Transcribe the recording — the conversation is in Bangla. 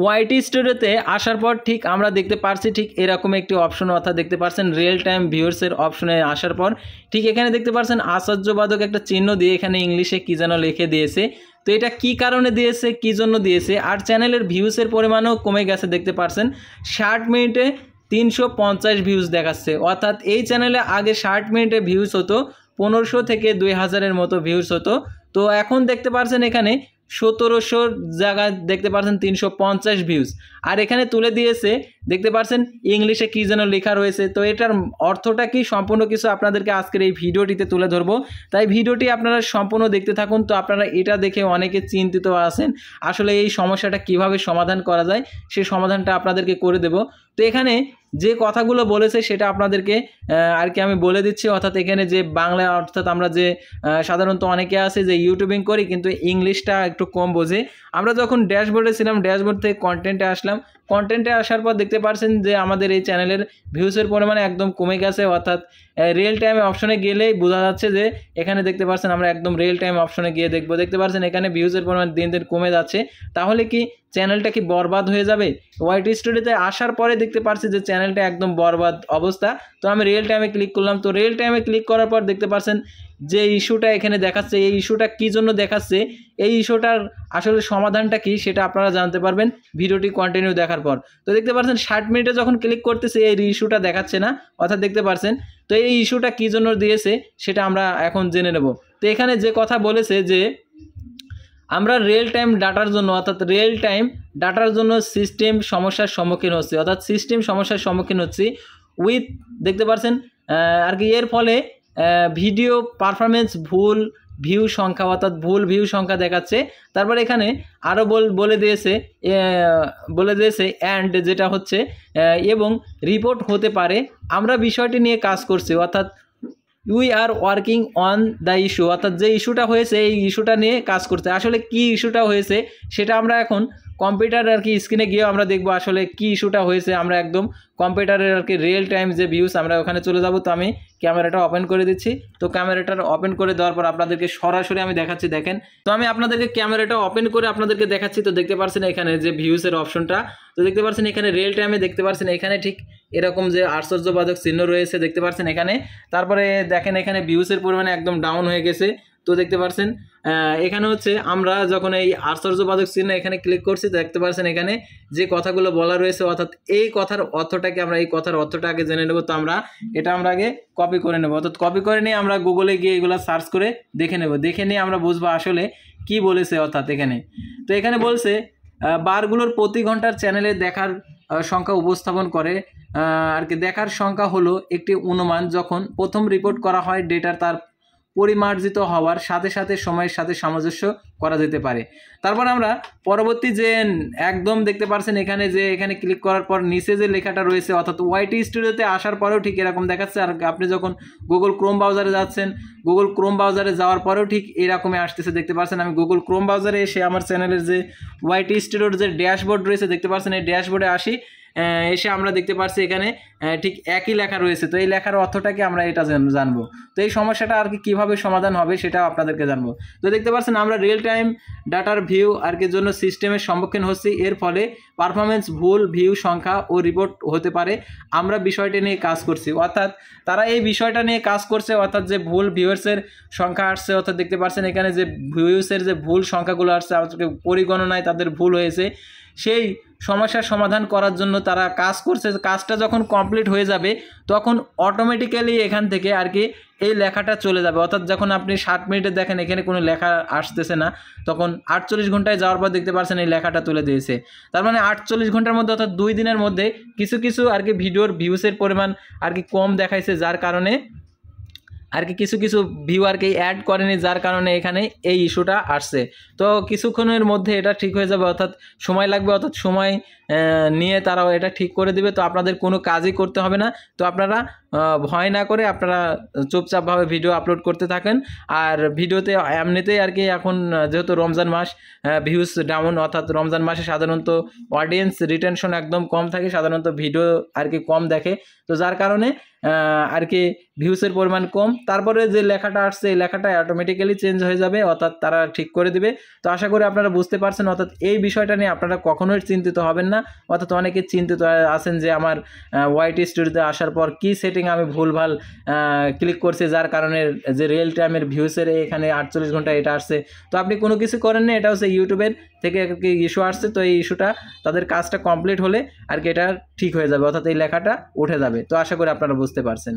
ওয়াইটি স্টুডিওতে আসার পর ঠিক আমরা দেখতে পারছি ঠিক এরকম একটি অপশন, অর্থাৎ দেখতে পাচ্ছেন রিয়েল টাইম ভিউয়ার্সের অপশনে আসার পর ঠিক এখানে দেখতে পাচ্ছেন আশ্চর্যবাদক একটা চিহ্ন দিয়ে এখানে ইংলিশে কী যেন লিখে দিয়েছে। তো এটা কি কারণে দিয়েছে, কী জন্য দিয়েছে, আর চ্যানেলের ভিউসের পরিমাণও কমে গেছে দেখতে পাচ্ছেন। 60 মিনিটে 350 ভিউজ দেখাচ্ছে, অর্থাৎ এই চ্যানেলে আগে 60 মিনিটে ভিউজ হতো 1500 থেকে 2000-এর মতো ভিউজ হতো। তো এখন দেখতে পাচ্ছেন এখানে 1700 জায়গায় দেখতে পাচ্ছেন 350 ভিউজ, আর এখানে তুলে দিয়েছে দেখতে পাচ্ছেন ইংলিশে কী যেন লেখা রয়েছে। তো এটার অর্থটা কি সম্পূর্ণ কিছু আপনাদেরকে আজকের এই ভিডিওটিতে তুলে ধরবো, তাই ভিডিওটি আপনারা সম্পূর্ণ দেখতে থাকুন। তো আপনারা এটা দেখে অনেকে চিন্তিত আছেন আসলে এই সমস্যাটা কিভাবে সমাধান করা যায়, সেই সমাধানটা আপনাদেরকে করে দেব। তো এখানে যে কথাগুলো বলেছে সেটা আপনাদেরকে আর কি আমি বলে দিচ্ছি, অর্থাৎ এখানে যে বাংলা, অর্থাৎ আমরা যে সাধারণত অনেকে আছে যে ইউটিউবিং করি কিন্তু ইংলিশটা একটু কম বোঝে। আমরা যখন ড্যাশবোর্ডে ছিলাম, ড্যাশবোর্ড থেকে কন্টেন্টে আসলাম, কন্টেন্টে আসার পর দেখতে পাচ্ছেন যে আমাদের এই চ্যানেলের ভিউসের পরিমাণ একদম কমে গেছে, অর্থাৎ রিয়েল টাইম অপশনে গেলেই বোঝা যাচ্ছে যে এখানে দেখতে পাচ্ছেন আমরা একদম রিয়েল টাইম অপশনে গিয়ে দেখবো, দেখতে পাচ্ছেন এখানে ভিউসের পরিমাণ দিন দিন কমে যাচ্ছে। তাহলে কি চ্যানেলটা কি বরবাদ হয়ে যাবে? ওয়াইটি স্টুডিওতে আসার পরে দেখতে পাচ্ছি যে চ্যানেলটা একদম বরবাদ অবস্থা। তো আমি রিয়েল টাইমে ক্লিক করলাম, তো রিয়েল টাইমে ক্লিক করার পর দেখতে পাচ্ছেন যে ইস্যুটা এখানে দেখাচ্ছে, এই ইস্যুটা কী জন্য দেখাচ্ছে, এই ইস্যুটার আসলে সমাধানটা কি সেটা আপনারা জানতে পারবেন ভিডিওটি কন্টিনিউ দেখার পর। তো দেখতে পাচ্ছেন 60 মিনিটে যখন ক্লিক করতেছে এই ইস্যুটা দেখাচ্ছে না, অর্থাৎ দেখতে পাচ্ছেন। তো এই ইস্যুটা কী জন্য দিয়েছে সেটা আমরা এখন জেনে নেব। তো এখানে যে কথা বলেছে যে আমরা রিয়েল টাইম ডাটার জন্য, অর্থাৎ রিয়েল টাইম ডাটার জন্য সিস্টেম সমস্যার সম্মুখীন হচ্ছে, অর্থাৎ সিস্টেম সমস্যার সম্মুখীন হচ্ছি উইথ দেখতে পাচ্ছেন আর কি এর ফলে ভিডিও পারফরমেন্স ভুল ভিউ সংখ্যা, অর্থাৎ ভুল ভিউ সংখ্যা দেখাচ্ছে। তারপর এখানে আরও বলে দিয়েছে অ্যান্ড যেটা হচ্ছে এবং রিপোর্ট হতে পারে। আমরা বিষয়টি নিয়ে কাজ করছি, অর্থাৎ we are working on the issue, অর্থাৎ যে ইস্যুটা হয়েছে এই ইস্যুটা নিয়ে কাজ করতে। আসলে কি ইস্যুটা হয়েছে সেটা আমরা এখন কম্পিউটার আর কি স্ক্রিনে গিয়ে আমরা দেখবো আসলে কি ইস্যুটা হয়েছে। আমরা একদম কম্পিউটারের আর কি রিয়েল টাইম যে ভিউস আমরা ওখানে চলে যাব। তো আমি ক্যামেরাটা ওপেন করে দিচ্ছি। তো ক্যামেরাটা ওপেন করে দেওয়ার পর আপনাদেরকে সরাসরি আমি দেখাচ্ছি, দেখেন। তো আমি আপনাদেরকে ক্যামেরাটা ওপেন করে আপনাদেরকে দেখাচ্ছি। তো দেখতে পাচ্ছেন এখানে যে ভিউসের অপশনটা, তো দেখতে পাচ্ছেন এখানে রিয়েল টাইমে দেখতে পাচ্ছেন এখানে ঠিক এরকম যে আশ্চর্যবাদক চিহ্ন রয়েছে দেখতে পাচ্ছেন এখানে। তারপরে দেখেন এখানে ভিউসের পরিমাণে একদম ডাউন হয়ে গেছে। তো দেখতে পাচ্ছেন এখানে হচ্ছে আমরা যখন এই আশ্চর্যবাদক চিহ্ন এখানে ক্লিক করছি দেখতে পাচ্ছেন এখানে যে কথাগুলো বলা রয়েছে, অর্থাৎ এই কথার অর্থটাকে আমরা এই কথার অর্থটা আগে জেনে নেব। তো আমরা আগে কপি করে নেব, অর্থাৎ কপি করে নিয়ে আমরা গুগলে গিয়ে এগুলো সার্চ করে দেখে নেব, দেখে নিয়ে আমরা বুঝবো আসলে কি বলেছে। অর্থাৎ এখানে তো এখানে বলছে বারগুলোর প্রতি ঘন্টার চ্যানেলে দেখার সংখ্যা উপস্থাপন করে আর কি। দেখার সংখ্যা হলো একটি অনুমান যখন প্রথম রিপোর্ট করা হয় ডেটার তার পরিমার্জিত হওয়ার সাথে সাথে সময়ের সাথে সামঞ্জস্য করা যেতে পারে। তারপর আমরা পরবর্তী যে একদম দেখতে পাচ্ছেন এখানে যে এখানে ক্লিক করার পর নিচে যে লেখাটা রয়েছে, অর্থাৎ ওয়াইটি স্টুডিওতে আসার পরেও ঠিক এরকম দেখাচ্ছে। আর আপনি যখন গুগল ক্রোম ব্রাউজারে যাচ্ছেন, গুগল ক্রোম ব্রাউজারে যাওয়ার পরেও ঠিক এরকমই আসতেছে দেখতে পাচ্ছেন। আমি গুগল ক্রোম ব্রাউজারে এসে আমার চ্যানেলের যে ওয়াইটি স্টুডিওর যে ড্যাশবোর্ড রয়েছে দেখতে পাচ্ছেন, এই ড্যাশবোর্ডে আসি, এসে আমরা দেখতে পাচ্ছি এখানে ঠিক একই লেখা রয়েছে। তো এই লেখার অর্থটাকে আমরা এটা জানবো। তো এই সমস্যাটা আর কি কীভাবে সমাধান হবে সেটাও আপনাদেরকে জানবো। তো দেখতে পাচ্ছেন আমরা রিয়েল টাইম ডাটার ভিউ আর কি জন্য সিস্টেমের সম্মুখীন হচ্ছি, এর ফলে পারফরমেন্স ভুল ভিউ সংখ্যা ও রিপোর্ট হতে পারে। আমরা বিষয়টি নিয়ে কাজ করছি, অর্থাৎ তারা এই বিষয়টা নিয়ে কাজ করছে, অর্থাৎ যে ভুল ভিউয়ার্সের সংখ্যা আসছে, অর্থাৎ দেখতে পাচ্ছেন এখানে যে ভিউয়ার্সের যে ভুল সংখ্যাগুলো আসছে পরিগণনায় তাদের ভুল হয়েছে, সেই সমস্যার সমাধান করার জন্য তারা কাজ করছে। কাজটা যখন কমপ্লিট হয়ে যাবে তখন অটোমেটিক্যালি এখান থেকে আর কি এই লেখাটা চলে যাবে। অর্থাৎ যখন আপনি 60 মিনিটে দেখেন এখানে কোনো লেখা আসতেছে না, তখন 48 ঘন্টায় যাওয়ার পর দেখতে পাচ্ছেন এই লেখাটা তুলে দিয়েছে। তার মানে 48 ঘন্টার মধ্যে, অর্থাৎ 2 দিনের মধ্যে কিছু আর কি ভিডিওর ভিউসের পরিমাণ আর কি কম দেখাইছে, যার কারণে আর কি কিছু ভিউ আর কি অ্যাড করেনি, যার কারণে এখানে এই ইস্যুটা আসছে। তো কিছুক্ষণের মধ্যে এটা ঠিক হয়ে যাবে, অর্থাৎ সময় লাগবে, অর্থাৎ সময় নিয়ে তারাও এটা ঠিক করে দিবে। তো আপনাদের কোনো কাজই করতে হবে না। তো আপনারা ভয় না করে আপনারা চুপচাপভাবে ভিডিও আপলোড করতে থাকেন। আর ভিডিওতে এমনিতেই আর কি এখন যেহেতু রমজান মাস, ভিউজ ডাউন, অর্থাৎ রমজান মাসে সাধারণত অডিয়েন্স রিটেনশন একদম কম থাকে, সাধারণত ভিডিও আর কি কম দেখে। তো যার কারণে আর কি ভিউসের পরিমাণ কম। তারপরে যে লেখাটা আসছে এই লেখাটা অটোমেটিক্যালি চেঞ্জ হয়ে যাবে, অর্থাৎ তারা ঠিক করে দিবে। তো আশা করি আপনারা বুঝতে পারছেন। অর্থাৎ এই বিষয়টা নিয়ে আপনারা কখনোই চিন্তিত হবেন না। অর্থাৎ অনেকে চিন্তিত আছেন যে আমার ওয়াইট স্টুডিওতে আসার পর কি সেটিং আমি ভুলভাল ক্লিক করছি, যার কারণে যে রিয়েল টাইমের ভিউসের এখানে 48 ঘন্টা এটা আসছে। তো আপনি কোনো কিছু করেন না, এটা হচ্ছে ইউটিউবের থেকে আর কি ইস্যু আসছে। তো এই ইস্যুটা তাদের কাজটা কমপ্লিট হলে আর কি এটা ঠিক হয়ে যাবে, অর্থাৎ এই লেখাটা উঠে যাবে। তো আশা করি আপনারা বুঝতে পারছেন।